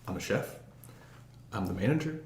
I'm a chef. I'm the manager.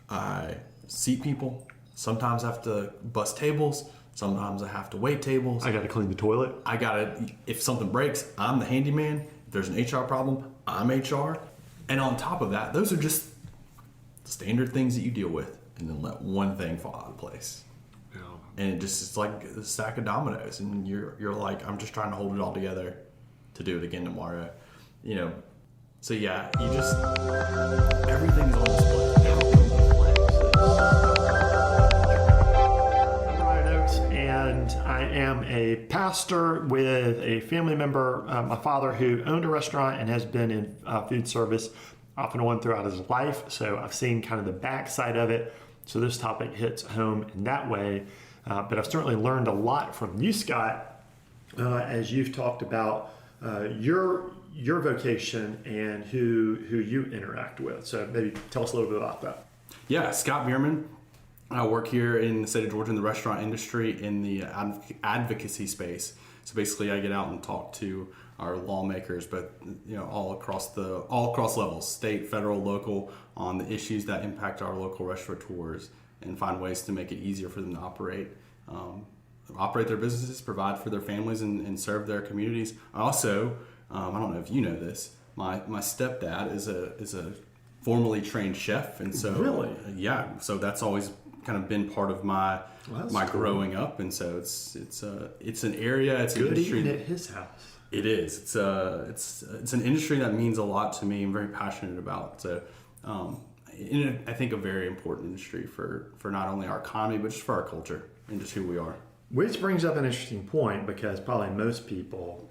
I seat people. Sometimes I have to bus tables. Sometimes I have to wait tables. I got to clean the toilet. If something breaks, I'm the handyman. If there's an HR problem, I'm HR. And on top of that, those are just standard things that you deal with, and then let one thing fall out of place. Yeah. And it's like a stack of dominoes, and you're like, I'm just trying to hold it all together to do it again tomorrow. So yeah, everything's on display. I'm Ryan Oakes, and I am a pastor with a family member, my father, who owned a restaurant and has been in food service off and on throughout his life. So I've seen kind of the backside of it. So this topic hits home in that way. But I've certainly learned a lot from you, Scott, as you've talked about your vocation and who you interact with. So maybe tell us a little bit about that. Yeah, Scott Bierman. I work here in the state of Georgia in the restaurant industry in the advocacy space. So basically, I get out and talk to our lawmakers, but all across levels, state, federal, local, on the issues that impact our local restaurateurs, and find ways to make it easier for them to operate their businesses, provide for their families, and serve their communities. I also, I don't know if you know this, my stepdad is a formerly trained chef, and so really, so that's always kind of been part of my cool. growing up, and so it's an area, it's good an industry eating at his house. It is. It's an industry that means a lot to me. I'm very passionate about. So, I think a very important industry for not only our economy, but just for our culture and just who we are. Which brings up an interesting point, because probably most people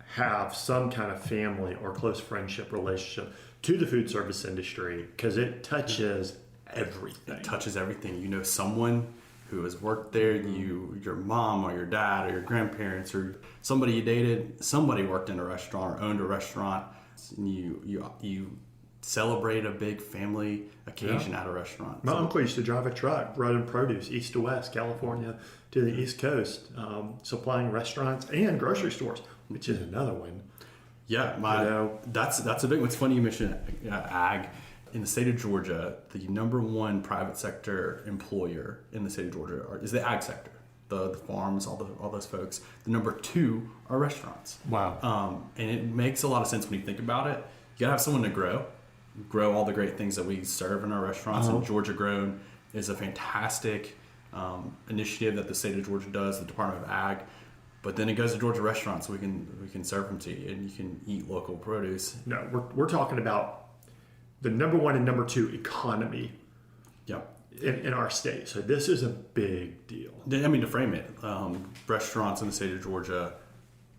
have some kind of family or close friendship relationship to the food service industry, because it touches everything. It touches everything. You know someone who has worked there, your mom or your dad or your grandparents or somebody you dated, somebody worked in a restaurant or owned a restaurant, and you celebrate a big family occasion at a restaurant. My uncle used to drive a truck running produce east to west, California to the East Coast, supplying restaurants and grocery stores, which is another one. Yeah, that's a big one. It's funny you mentioned ag. In the state of Georgia, the number one private sector employer in the state of Georgia is the ag sector. The farms, all those folks. The number two are restaurants. Wow. And it makes a lot of sense when you think about it. You gotta have someone to grow all the great things that we serve in our restaurants. And Georgia Grown is a fantastic initiative that the state of Georgia does, the Department of Ag. But then it goes to Georgia restaurants. We can serve them to you, and you can eat local produce. No, we're talking about the number one and number two economy. Yep. In our state. So this is a big deal. I mean, to frame it, restaurants in the state of Georgia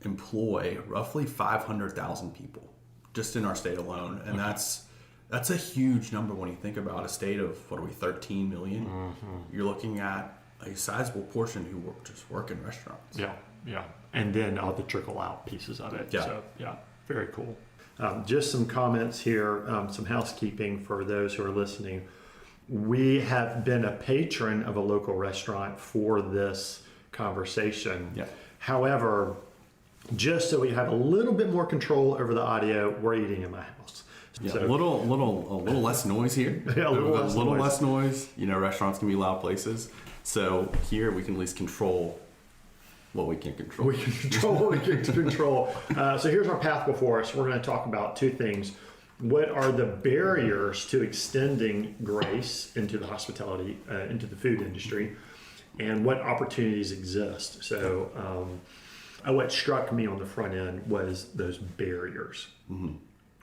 employ roughly 500,000 people just in our state alone. And that's a huge number when you think about a state of, 13 million? Mm-hmm. You're looking at a sizable portion who work in restaurants. Yeah. And then all the trickle out pieces of it. Yeah. So, very cool. Just some comments here, some housekeeping for those who are listening. We have been a patron of a local restaurant for this conversation. Yeah. However, just so we have a little bit more control over the audio, we're eating in my house. Yeah, So, a little less noise here. Yeah, a little less noise. Restaurants can be loud places. So here we can at least control what we can control. We can control what we can control. So here's our path before us. We're going to talk about two things. What are the barriers to extending grace into the hospitality, into the food industry, and what opportunities exist? So what struck me on the front end was those barriers. Mm-hmm.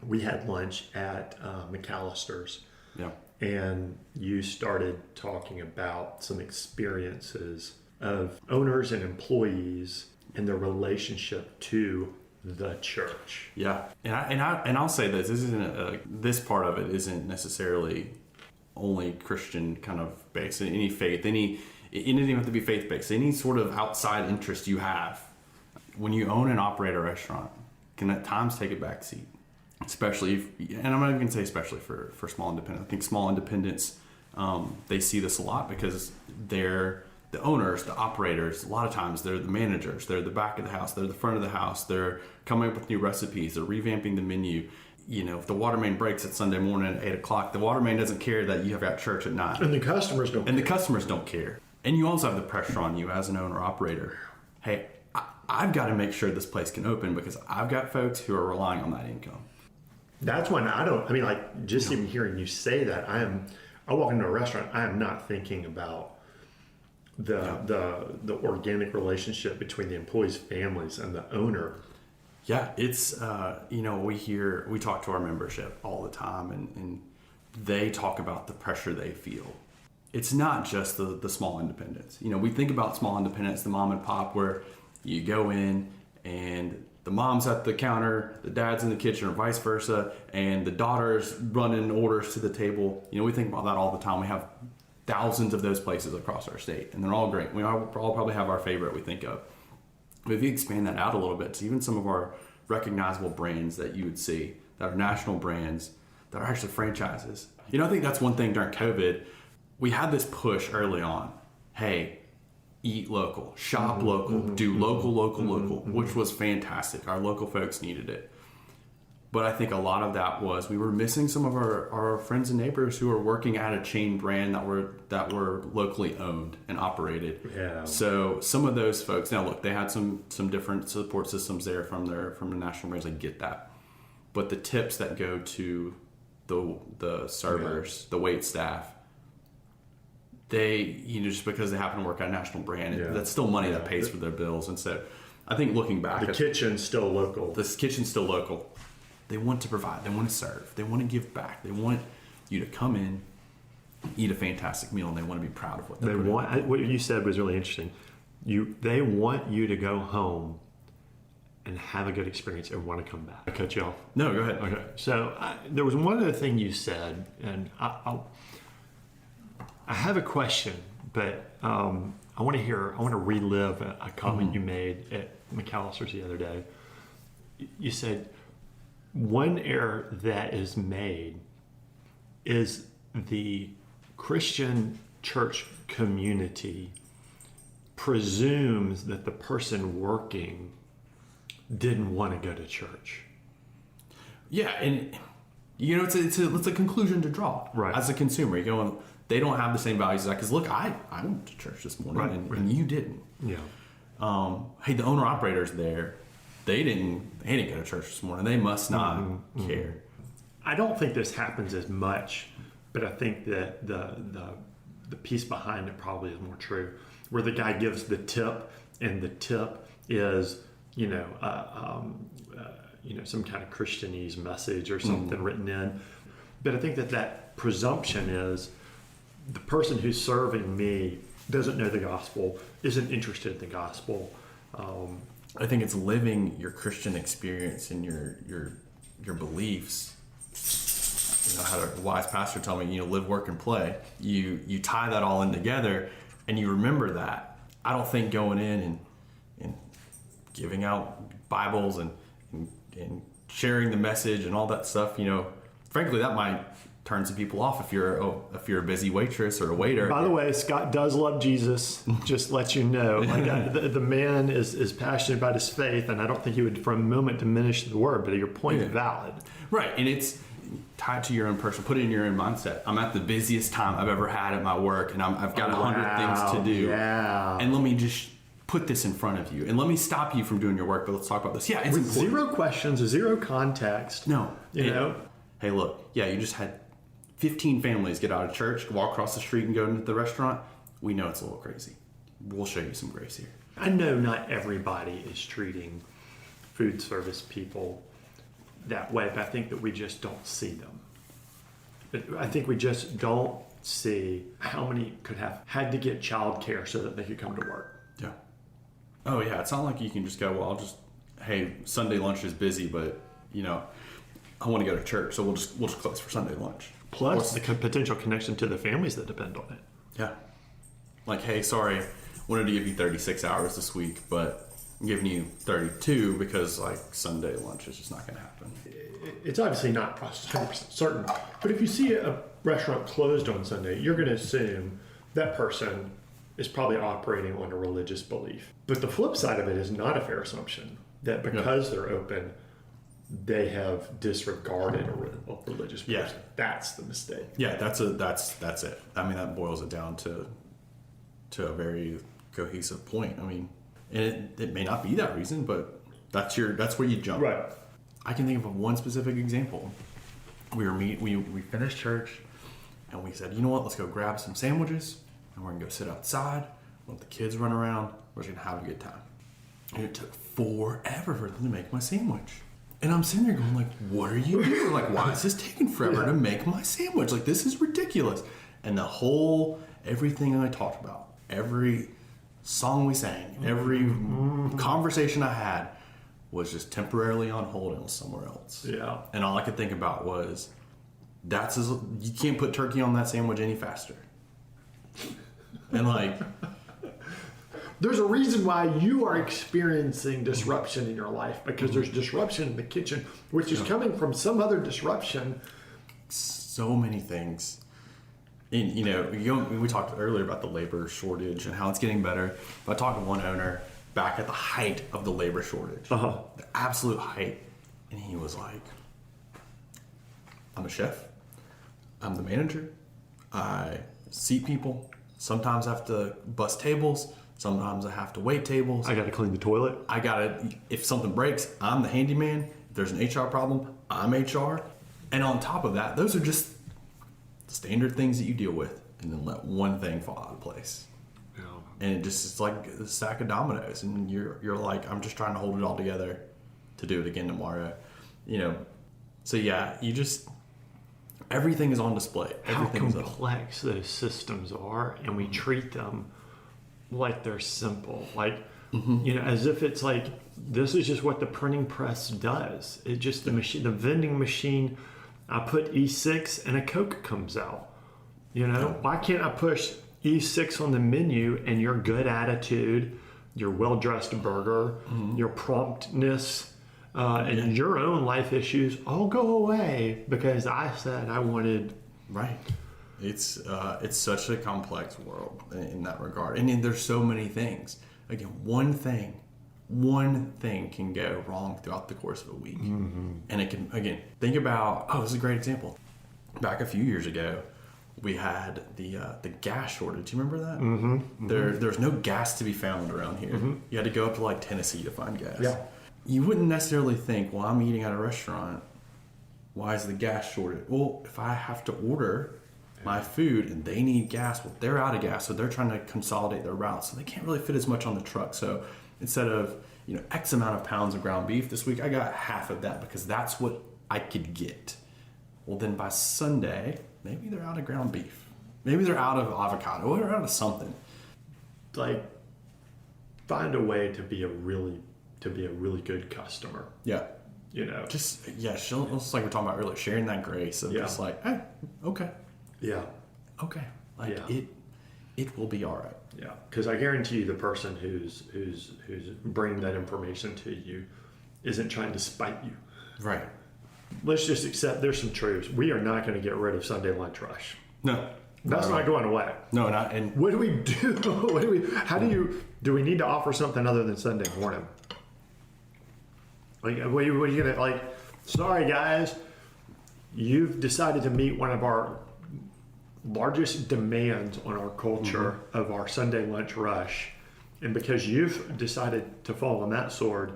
We had lunch at McAllister's. Yeah. And you started talking about some experiences of owners and employees and their relationship to the church. Yeah, and I'll say this isn't this part of it isn't necessarily only Christian kind of based. Any faith, it doesn't even have to be faith based. Any sort of outside interest you have when you own and operate a restaurant can at times take a back seat. Especially, and I'm not even going to say especially for small independents. I think small independents, they see this a lot because they're the owners, the operators. A lot of times they're the managers. They're the back of the house. They're the front of the house. They're coming up with new recipes. They're revamping the menu. if the water main breaks at Sunday morning at 8 o'clock, the water main doesn't care that you have got church at 9. And the customers don't. And the customers don't care. And you also have the pressure on you as an owner operator. Hey, I've got to make sure this place can open because I've got folks who are relying on that income. That's when just even hearing you say that, I walk into a restaurant, I am not thinking about the organic relationship between the employees' families and the owner. Yeah, it's, we talk to our membership all the time and they talk about the pressure they feel. It's not just the small independents. We think about small independents, the mom and pop, where you go in and the mom's at the counter, the dad's in the kitchen, or vice versa, and the daughter's running orders to the table. We think about that all the time. We have thousands of those places across our state, and they're all great. We all probably have our favorite we think of. But if you expand that out a little bit to even some of our recognizable brands that you would see that are national brands that are actually franchises. I think that's one thing during COVID. We had this push early on. Hey, eat local, shop local, do local, which was fantastic. Our local folks needed it. But I think a lot of that was we were missing some of our friends and neighbors who were working at a chain brand that were locally owned and operated. Yeah. So some of those folks, now look, they had some different support systems there from the national brands. I get that. But the tips that go to the servers, the wait staff, they, just because they happen to work at a national brand, that's still money that pays for their bills. And so I think looking back, the kitchen's still local. This kitchen's still local. They want to provide. They want to serve. They want to give back. They want you to come in, eat a fantastic meal, and they want to be proud of what they want. What you said was really interesting. They want you to go home and have a good experience and want to come back. I cut you off. No, go ahead. Okay. So there was one other thing you said, and I have a question, but I want to relive a comment you made at McAllister's the other day. You said, one error that is made is the Christian church community presumes that the person working didn't want to go to church. Yeah, and it's a conclusion to draw. Right. As a consumer, you go, they don't have the same values as that. Because look, I went to church this morning, and you didn't. Yeah. Hey, the owner operators there, they didn't go to church this morning. They must not care. I don't think this happens as much, but I think that the piece behind it probably is more true, where the guy gives the tip, and the tip is some kind of Christianese message or something written in. But I think that presumption is the person who's serving me doesn't know the gospel, isn't interested in the gospel. I think it's living your Christian experience and your beliefs. I had a wise pastor tell me, live, work, and play. You tie that all in together, and you remember that. I don't think going in and giving out Bibles and sharing the message and all that stuff, frankly, that might turn some people off if you're a busy waitress or a waiter. By the way, Scott does love Jesus. Just let you know, the man is passionate about his faith, and I don't think he would for a moment diminish the word. But your point is valid, right? And it's tied to your own personal. Put it in your own mindset. I'm at the busiest time I've ever had at my work, and I've got 100 things to do. Yeah. And let me just put this in front of you, and let me stop you from doing your work. But let's talk about this. Yeah, it's with zero questions, zero context. No, know. Hey, look. Yeah, you just had 15 families get out of church, walk across the street, and go into the restaurant. We know it's a little crazy. We'll show you some grace here. I know not everybody is treating food service people that way, but I think that we just don't see them. But I think we just don't see how many could have had to get childcare so that they could come to work. Yeah. Oh yeah, it's not like you can just go, well, hey, Sunday lunch is busy, but I want to go to church, so we'll just close for Sunday lunch. Plus the potential connection to the families that depend on it. Yeah. Like, hey, sorry, wanted to give you 36 hours this week, but I'm giving you 32 because Sunday lunch is just not going to happen. It's obviously not 100% certain, but if you see a restaurant closed on Sunday, you're going to assume that person is probably operating on a religious belief. But the flip side of it is not a fair assumption that because they're open, they have disregarded a religious person. Yeah. That's the mistake. Yeah, that's it. I mean, that boils it down to a very cohesive point. I mean, and it may not be that reason, but that's where you jump. Right. I can think of one specific example. We finished church, and we said, you know what? Let's go grab some sandwiches, and we're gonna go sit outside. Let the kids run around. We're just gonna have a good time. And it took forever for them to make my sandwich. And I'm sitting there going like, what are you doing? Like, why is this taking forever to make my sandwich? Like, this is ridiculous. And everything I talked about, every song we sang, every conversation I had was just temporarily on hold and was somewhere else. Yeah. And all I could think about was, you can't put turkey on that sandwich any faster. And like... There's a reason why you are experiencing disruption in your life, because there's disruption in the kitchen, which is coming from some other disruption. So many things. And, we talked earlier about the labor shortage and how it's getting better. But I talked to one owner back at the height of the labor shortage, the absolute height. And he was like, I'm a chef. I'm the manager. I seat people. Sometimes I have to bus tables. Sometimes I have to wait tables. I got to clean the toilet. If something breaks, I'm the handyman. If there's an HR problem, I'm HR. And on top of that, those are just standard things that you deal with, and then let one thing fall out of place. Yeah. And it's like a stack of dominoes, and you're like, I'm just trying to hold it all together to do it again tomorrow. So yeah, everything is on display. Everything How complex those systems are, and we treat them like they're simple, like as if it's like this is just what the printing press does. It just the vending machine. I put E6 and a Coke comes out. Why can't I push E6 on the menu and your good attitude, your well-dressed burger, your promptness, and your own life issues all go away because I said I wanted. Right. It's such a complex world in that regard. And there's so many things. Again, one thing can go wrong throughout the course of a week. And it can, again, think about, this is a great example. Back a few years ago, we had the gas shortage. You remember that? There's no gas to be found around here. You had to go up to like Tennessee to find gas. Yeah. You wouldn't necessarily think, well, I'm eating at a restaurant. Why is the gas shortage? Well, if I have to order my food and they need gas, well, they're out of gas, so they're trying to consolidate their routes, so they can't really fit as much on the truck. So instead of X amount of pounds of ground beef this week, I got half of that because that's what I could get. Well, then by Sunday, maybe they're out of ground beef, maybe they're out of avocado, or they're out of something. Like, find a way to be a really good customer. Yeah. Just just like we were talking about earlier, sharing that grace of just like, hey, okay. Yeah. Okay. Like it will be all right. Yeah. Because I guarantee you the person who's bringing that information to you isn't trying to spite you. Right. Let's just accept there's some truths. We are not going to get rid of Sunday lunch rush. No. That's not going away. No, not. And what do we do? Do we need to offer something other than Sunday morning? Like, what are you going to, like, sorry guys, you've decided to meet one of our largest demands on our culture of our Sunday lunch rush. And because you've decided to fall on that sword,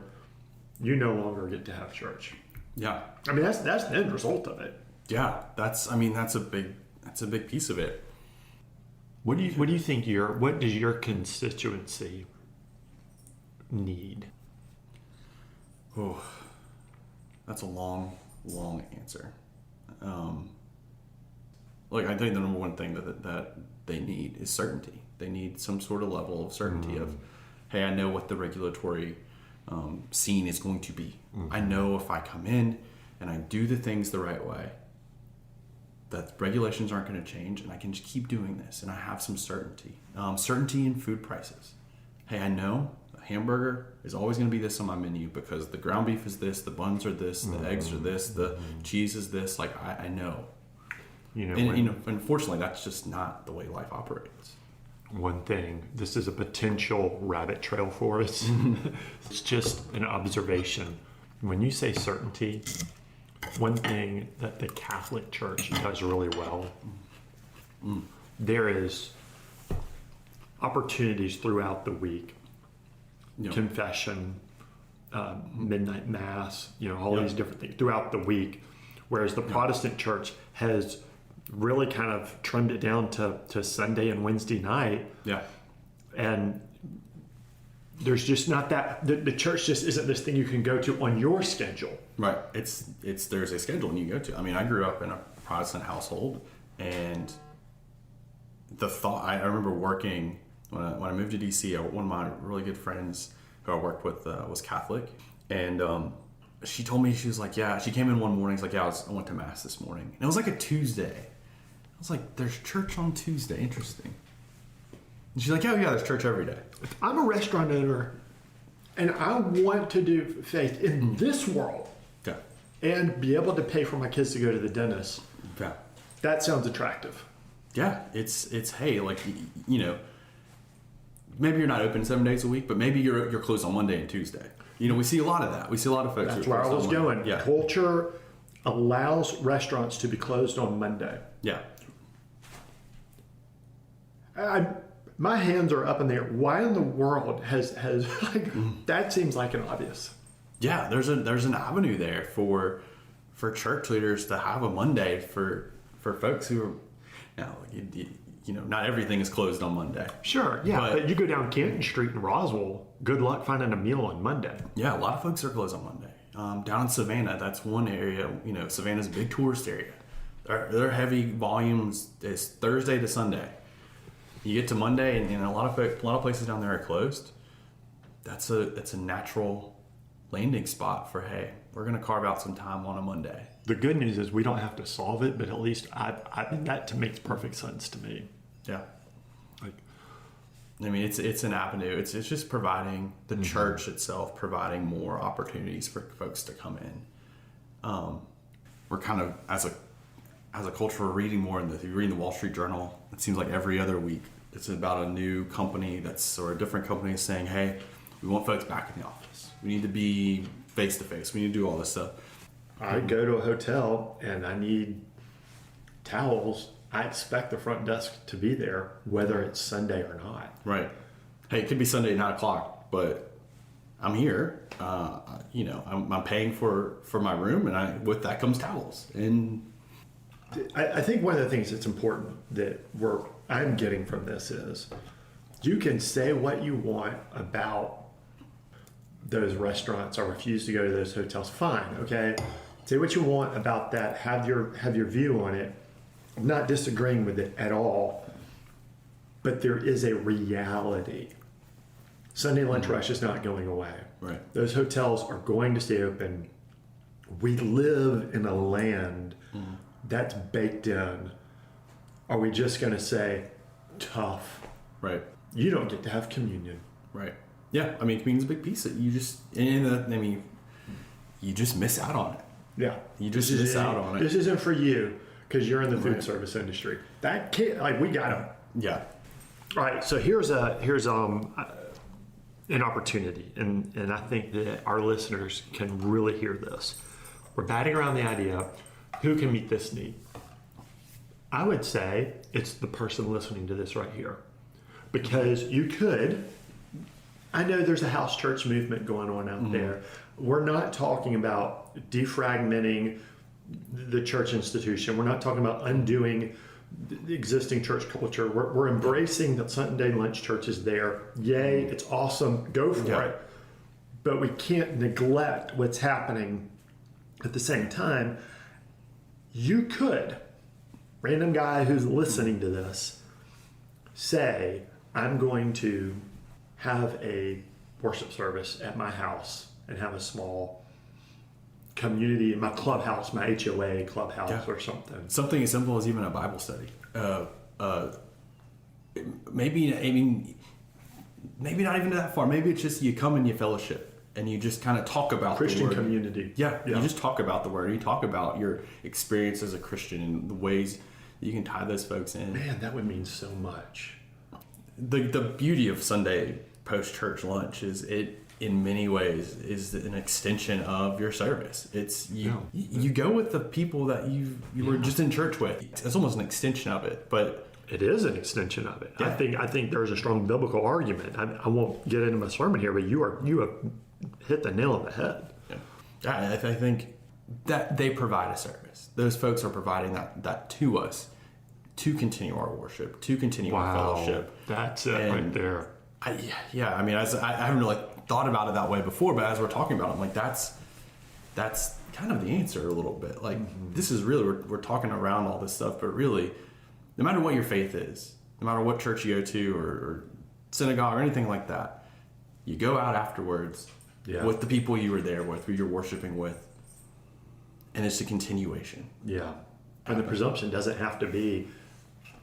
you no longer get to have church. Yeah. I mean, that's the end result of it. Yeah. That's a big piece of it. What do you think what does your constituency need? Oh, that's a long answer. Look, I think the number one thing that they need is certainty. They need some sort of level of certainty of, hey, I know what the regulatory scene is going to be. I know if I come in and I do the things the right way, that regulations aren't going to change, and I can just keep doing this, and I have some certainty. Certainty in food prices. Hey, I know a hamburger is always going to be this on my menu because the ground beef is this, the buns are this, the eggs are this, the cheese is this. Like, I know. Unfortunately, that's just not the way life operates. One thing, this is a potential rabbit trail for us. It's just an observation. When you say certainty, one thing that the Catholic Church does really well, there is opportunities throughout the week, Yep. confession, midnight mass, all Yep. these different things throughout the week. Whereas the Protestant Church has really kind of trimmed it down to Sunday and Wednesday night. Yeah. And there's just not that, the church just isn't this thing you can go to on your schedule. Right. It's there's a schedule you go to. I mean, I grew up in a Protestant household, and the thought I remember working when I moved to DC. One of my really good friends who I worked with was Catholic, and she told me, she was like, yeah. She came in one morning. She's like, yeah, I went to mass this morning, and it was like a Tuesday. I was like, there's church on Tuesday. Interesting. And she's like, yeah, there's church every day. I'm a restaurant owner and I want to do faith in this world Yeah. and be able to pay for my kids to go to the dentist. Yeah. That sounds attractive. Yeah. It's hey, like, maybe you're not open 7 days a week, but maybe you're closed on Monday and Tuesday. We see a lot of that. We see a lot of folks. That's who are where I closed was on Monday. going. Yeah. Culture allows restaurants to be closed on Monday. Yeah. My hands are up in the air. Why in the world has like that seems like an obvious. Yeah. There's an avenue there for church leaders to have a Monday for folks who are not everything is closed on Monday. Sure, yeah, but you go down Canton Street in Roswell, good luck finding a meal on Monday. Yeah, a lot of folks are closed on Monday. Down in Savannah, that's one area. Savannah's a big tourist area. Their heavy volumes is Thursday to Sunday. You get to Monday, and a lot of places down there are closed. That's a natural landing spot for, hey, we're going to carve out some time on a Monday. The good news is we don't have to solve it, but at least that makes perfect sense to me. Yeah. Like, I mean, it's an avenue. It's just providing the church itself, providing more opportunities for folks to come in. We're kind of as a culture, we're reading more. If you're reading the Wall Street Journal, it seems like every other week it's about a new company or a different company saying, "Hey, we want folks back in the office. We need to be face to face. We need to do all this stuff." I go to a hotel and I need towels. I expect the front desk to be there, whether it's Sunday or not. Right. Hey, it could be Sunday at 9:00, but I'm here. I'm paying for my room, and with that comes towels. And I think one of the things that's important that I'm getting from this is you can say what you want about those restaurants or refuse to go to those hotels. Fine, okay. Say what you want about that. Have your view on it. I'm not disagreeing with it at all, but there is a reality. Sunday lunch rush is not going away. Right. Those hotels are going to stay open. We live in a land that's baked in. Are we just going to say, tough? right, You don't get to have communion. right, yeah. I mean, communion's a big piece. You just miss out on it. Yeah. You just miss out on it. This isn't for you because you're in the food service industry. That can't, we got them. Yeah. All right, so here's an opportunity, and I think that our listeners can really hear this. We're batting around the idea, who can meet this need? I would say it's the person listening to this right here, because I know there's a house church movement going on out there. We're not talking about defragmenting the church institution. We're not talking about undoing the existing church culture. We're embracing that Sunday lunch church is there. Yay, it's awesome. Go for it. But we can't neglect what's happening at the same time. You could, random guy who's listening to this, say, I'm going to have a worship service at my house and have a small community in my clubhouse, my HOA clubhouse or something. Something as simple as even a Bible study. Maybe not even that far. Maybe it's just you come and you fellowship and you just kind of talk about Christian the word. community. Yeah, you just talk about the word. You talk about your experience as a Christian and the ways you can tie those folks in. Man, that would mean so much. The beauty of Sunday post church lunch is in many ways is an extension of your service. It's you go with the people that you were just in church with. It's almost an extension of it, but it is an extension of it. Yeah. I think there's a strong biblical argument. I won't get into my sermon here, but you have hit the nail on the head. Yeah, I think that they provide a service. Those folks are providing that to us to continue our worship, to continue our fellowship. That's it right there. I mean, I haven't really thought about it that way before, but as we're talking about it, I'm like, that's kind of the answer a little bit. Like, this is really, we're talking around all this stuff, but really, no matter what your faith is, no matter what church you go to or synagogue or anything like that, you go out afterwards with the people you were there with, who you're worshiping with, and it's a continuation. Yeah. And the presumption doesn't have to be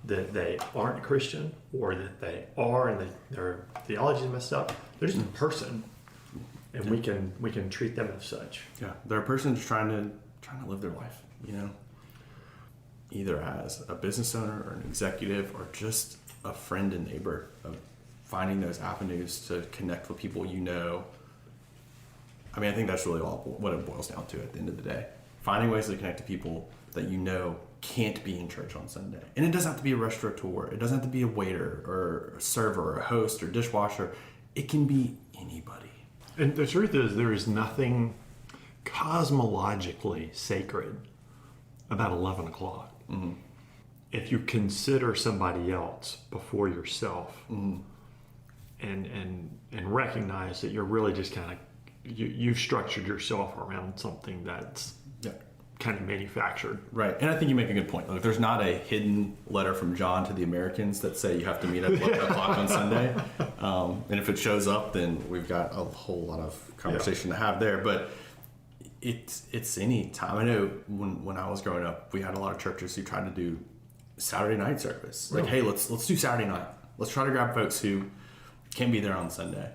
that they aren't Christian or that they are and their theology is messed up. They're just a person, and we can treat them as such. Yeah, they're a person just trying to live their life, either as a business owner or an executive or just a friend and neighbor, of finding those avenues to connect with people you know. I mean, I think that's really all what it boils down to at the end of the day. Finding ways to connect to people that you know can't be in church on Sunday. And it doesn't have to be a restaurateur. It doesn't have to be a waiter or a server or a host or dishwasher. It can be anybody. And the truth is, there is nothing cosmologically sacred about 11 o'clock. Mm-hmm. If you consider somebody else before yourself, and recognize that you're really just kind of, you've structured yourself around something that's kind of manufactured. Right. And I think you make a good point. Look, there's not a hidden letter from John to the Americans that say you have to meet at 11 o'clock on Sunday. And if it shows up, then we've got a whole lot of conversation to have there. But it's any time. I know when I was growing up, we had a lot of churches who tried to do Saturday night service. Like, hey, let's do Saturday night. Let's try to grab folks who can't be there on Sunday.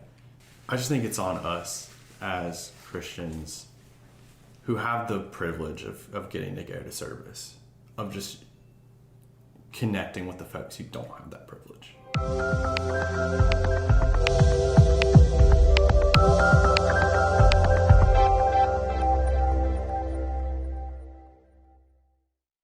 I just think it's on us as Christians who have the privilege of getting to go to service, of just connecting with the folks who don't have that privilege.